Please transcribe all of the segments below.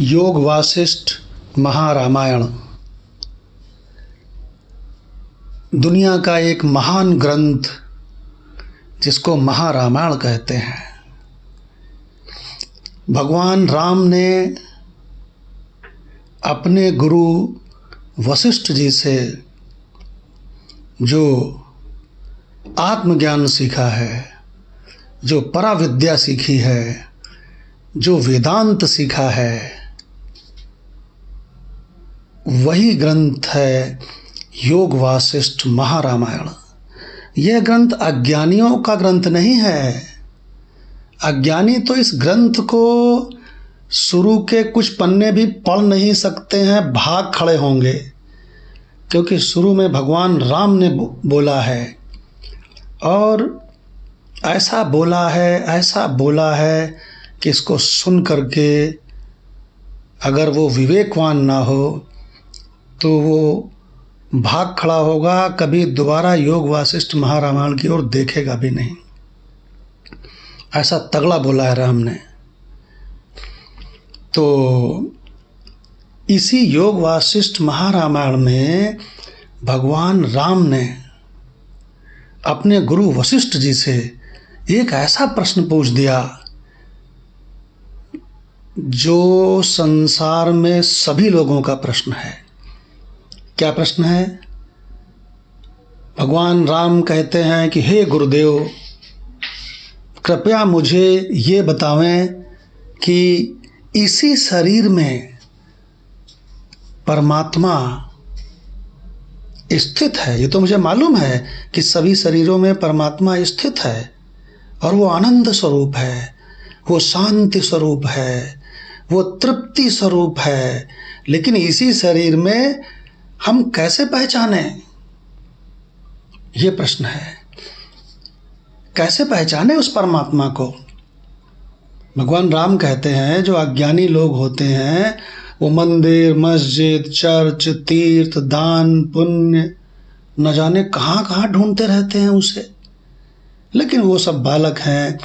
योग वासिष्ठ महारामायण दुनिया का एक महान ग्रंथ जिसको महारामायण कहते हैं। भगवान राम ने अपने गुरु वशिष्ठ जी से जो आत्मज्ञान सीखा है, जो पराविद्या सीखी है, जो वेदांत सीखा है, वही ग्रंथ है योग वासिष्ठ महारामायण। यह ग्रंथ अज्ञानियों का ग्रंथ नहीं है। अज्ञानी तो इस ग्रंथ को शुरू के कुछ पन्ने भी पढ़ नहीं सकते हैं, भाग खड़े होंगे, क्योंकि शुरू में भगवान राम ने बोला है और ऐसा बोला है कि इसको सुन करके अगर वो विवेकवान ना हो तो वो भाग खड़ा होगा, कभी दोबारा योग वासिष्ठ महारामायण की ओर देखेगा भी नहीं। ऐसा तगड़ा बोला है राम ने। तो इसी योग वासिष्ठ महारामायण में भगवान राम ने अपने गुरु वशिष्ठ जी से एक ऐसा प्रश्न पूछ दिया जो संसार में सभी लोगों का प्रश्न है। क्या प्रश्न है? भगवान राम कहते हैं कि हे गुरुदेव, कृपया मुझे ये बतावें कि इसी शरीर में परमात्मा स्थित है। ये तो मुझे मालूम है कि सभी शरीरों में परमात्मा स्थित है और वो आनंद स्वरूप है, वो शांति स्वरूप है, वो तृप्ति स्वरूप है, लेकिन इसी शरीर में हम कैसे पहचाने? ये प्रश्न है। कैसे पहचाने उस परमात्मा को? भगवान राम कहते हैं जो अज्ञानी लोग होते हैं वो मंदिर, मस्जिद, चर्च, तीर्थ, दान, पुण्य न जाने कहाँ कहाँ ढूंढते रहते हैं उसे, लेकिन वो सब बालक हैं।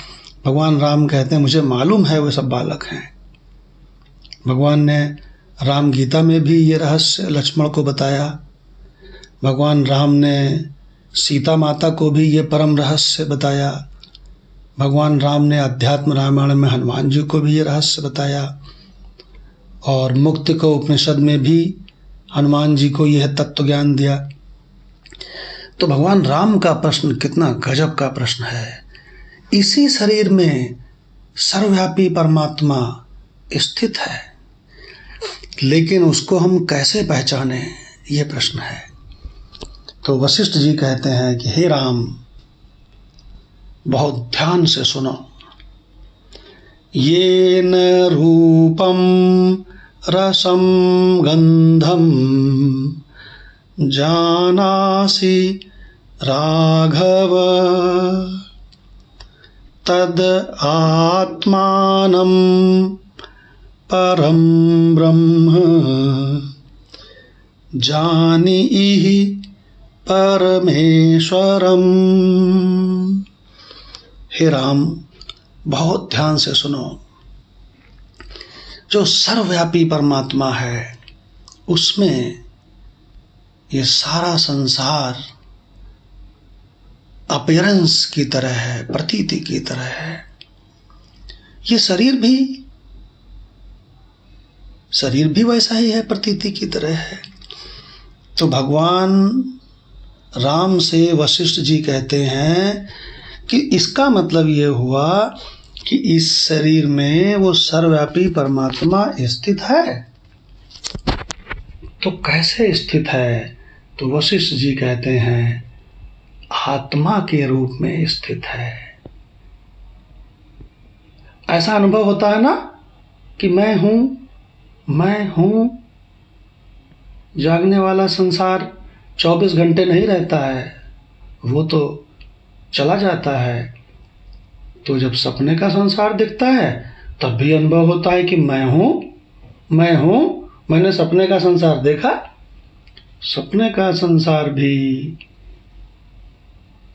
भगवान राम कहते हैं मुझे मालूम है वो सब बालक हैं। भगवान ने राम गीता में भी ये रहस्य लक्ष्मण को बताया। भगवान राम ने सीता माता को भी ये परम रहस्य बताया। भगवान राम ने अध्यात्म रामायण में हनुमान जी को भी ये रहस्य बताया और मुक्ति को उपनिषद में भी हनुमान जी को यह तत्व ज्ञान दिया। तो भगवान राम का प्रश्न कितना गजब का प्रश्न है। इसी शरीर में सर्वव्यापी परमात्मा स्थित है, लेकिन उसको हम कैसे पहचाने, ये प्रश्न है। तो वशिष्ठ जी कहते हैं कि हे राम, बहुत ध्यान से सुनो। येन रूपम रसम गंधम जानासि राघव तद आत्मानं परम ब्रह्म जानीहि परमेश्वरम। हे राम, बहुत ध्यान से सुनो। जो सर्वव्यापी परमात्मा है उसमें ये सारा संसार अपीयरेंस की तरह है, प्रतीति की तरह है। ये शरीर भी वैसा ही है, प्रतीति की तरह है। तो भगवान राम से वशिष्ठ जी कहते हैं कि इसका मतलब ये हुआ कि इस शरीर में वो सर्वव्यापी परमात्मा स्थित है। तो कैसे स्थित है? तो वशिष्ठ जी कहते हैं आत्मा के रूप में स्थित है। ऐसा अनुभव होता है ना कि मैं हूं। जागने वाला संसार 24 घंटे नहीं रहता है, वो तो चला जाता है। तो जब सपने का संसार दिखता है तब भी अनुभव होता है कि मैं हूं, मैंने सपने का संसार देखा। सपने का संसार भी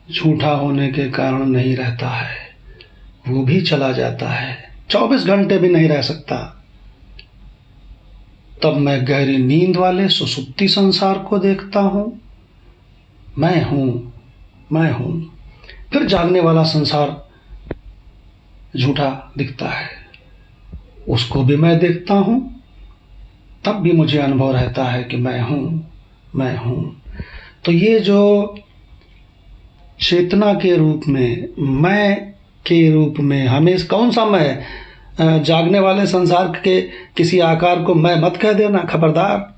झूठा होने के कारण नहीं रहता है, वो भी चला जाता है, 24 घंटे भी नहीं रह सकता। तब मैं गहरी नींद वाले सुषुप्ति संसार को देखता हूँ, मैं हूँ, मैं हूँ। फिर जागने वाला संसार झूठा दिखता है, उसको भी मैं देखता हूँ, तब भी मुझे अनुभव रहता है कि मैं हूँ, मैं हूँ। तो ये जो चेतना के रूप में, मैं के रूप में, हमें कौन सा मैं? जागने वाले संसार के किसी आकार को मैं मत कह देना, खबरदार।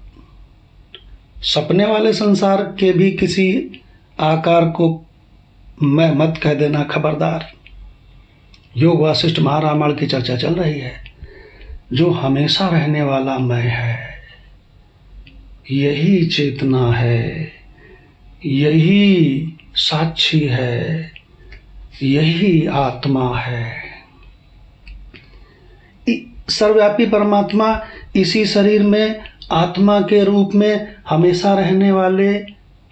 सपने वाले संसार के भी किसी आकार को मैं मत कह देना, खबरदार। योग वासिष्ठ महारामायण की चर्चा चल रही है। जो हमेशा रहने वाला मैं है, यही चेतना है, यही साक्षी है, यही आत्मा है। सर्वव्यापी परमात्मा इसी शरीर में आत्मा के रूप में हमेशा रहने वाले,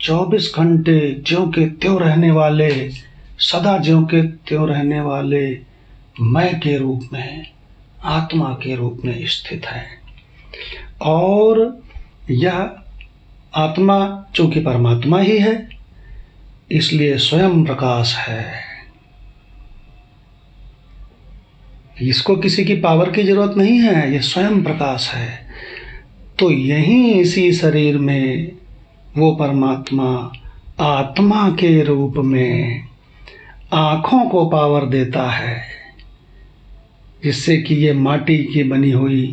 24 घंटे ज्यों के त्यों रहने वाले, सदा ज्यों के त्यों रहने वाले मैं के रूप में, आत्मा के रूप में स्थित है। और यह आत्मा चूंकि परमात्मा ही है, इसलिए स्वयं प्रकाश है। इसको किसी की पावर की जरूरत नहीं है, ये स्वयं प्रकाश है। तो यहीं इसी शरीर में वो परमात्मा आत्मा के रूप में आँखों को पावर देता है, जिससे कि ये माटी की बनी हुई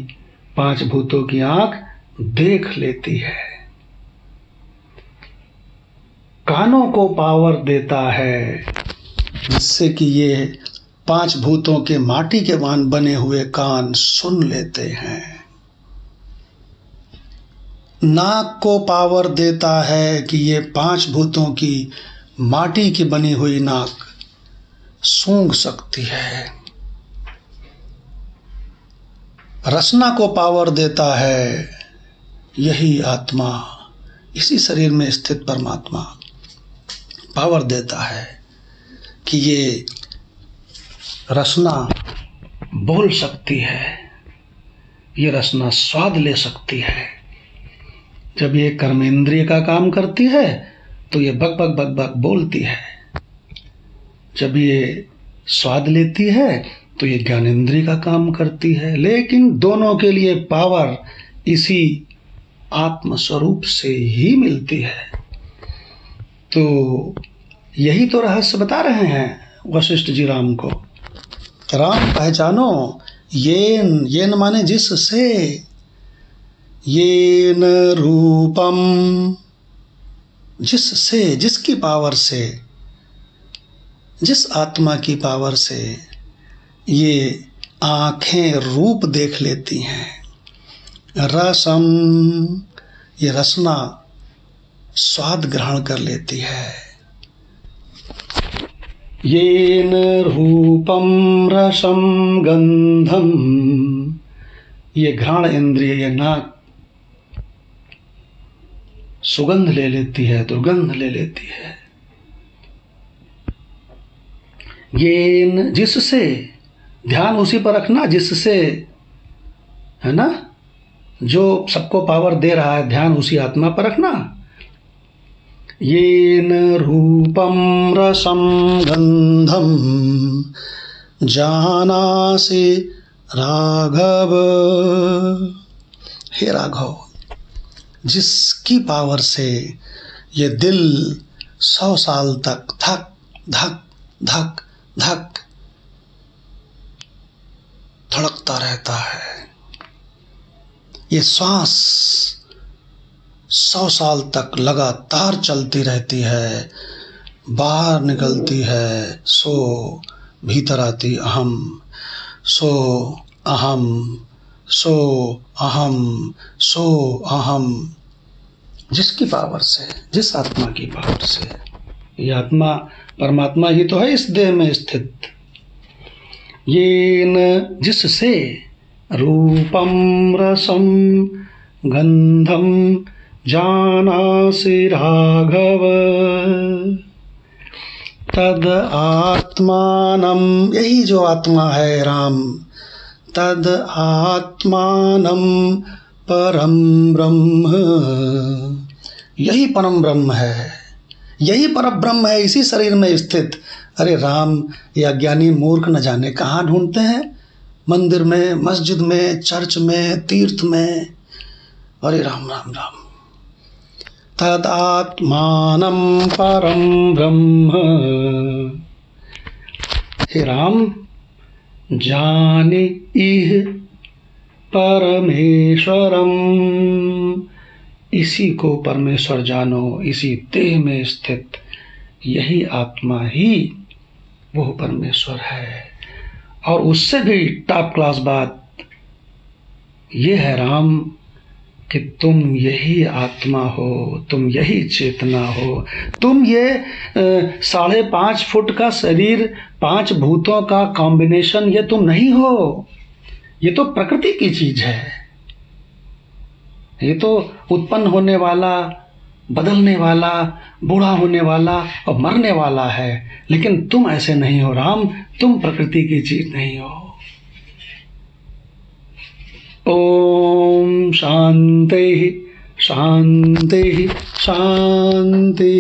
5 भूतों की आँख देख लेती है। कानों को पावर देता है, जिससे कि ये 5 भूतों के माटी के बने हुए कान सुन लेते हैं। नाक को पावर देता है कि ये 5 भूतों की माटी की बनी हुई नाक सूंघ सकती है। रसना को पावर देता है, यही आत्मा, इसी शरीर में स्थित परमात्मा पावर देता है कि ये रसना बोल सकती है, ये रसना स्वाद ले सकती है। जब ये कर्मेंद्रिय का काम करती है तो ये बक बक बक बक बोलती है। जब ये स्वाद लेती है तो ये ज्ञानेंद्रिय का काम करती है। लेकिन दोनों के लिए पावर इसी आत्म स्वरूप से ही मिलती है। तो यही तो रहस्य बता रहे हैं वशिष्ठ जी राम को। राम पहचानो, येन माने जिससे, येन रूपम, जिससे, जिसकी पावर से, जिस आत्मा की पावर से ये आँखें रूप देख लेती हैं। रसम, ये रसना स्वाद ग्रहण कर लेती है। येन रूपम रसम गंधम, ये घ्राण इंद्रिय, ये नाक सुगंध ले लेती है, दुर्गंध ले लेती है। येन, जिससे, ध्यान उसी पर रखना जिससे, है ना, जो सबको पावर दे रहा है, ध्यान उसी आत्मा पर रखना। येन रूपम रसम गंधम जानासि राघव, हे राघव, जिसकी पावर से ये दिल 100 साल तक धक धक धक धक धड़कता रहता है। ये श्वास 100 साल तक लगातार चलती रहती है, बाहर निकलती है, सो भीतर आती अहम, सो अहम, सो अहम, सो अहम। जिसकी पावर से, जिस आत्मा की पावर से, ये आत्मा परमात्मा ही तो है इस देह में स्थित। येन, जिससे, रूपम रसम गंधम जानासि राघव, तद आत्मानम, यही जो आत्मा है राम, तद आत्मानम परम ब्रह्म, यही परम ब्रह्म है, यही पर ब्रह्म है, इसी शरीर में स्थित। अरे राम, ये अज्ञानी मूर्ख न जाने कहाँ ढूंढते हैं, मंदिर में, मस्जिद में, चर्च में, तीर्थ में। अरे राम राम राम। तदात्मानं परम ब्रह्म, हे राम जाने इह परमेश्वरम, इसी को परमेश्वर जानो, इसी देह में स्थित यही आत्मा ही वो परमेश्वर है। और उससे भी टॉप क्लास बात ये है राम कि तुम यही आत्मा हो, तुम यही चेतना हो, तुम ये 5.5 फुट का शरीर, 5 भूतों का कॉम्बिनेशन, ये तुम नहीं हो। ये तो प्रकृति की चीज है, ये तो उत्पन्न होने वाला, बदलने वाला, बूढ़ा होने वाला और मरने वाला है। लेकिन तुम ऐसे नहीं हो राम, तुम प्रकृति की चीज नहीं हो। ओम शांति शांति शांति।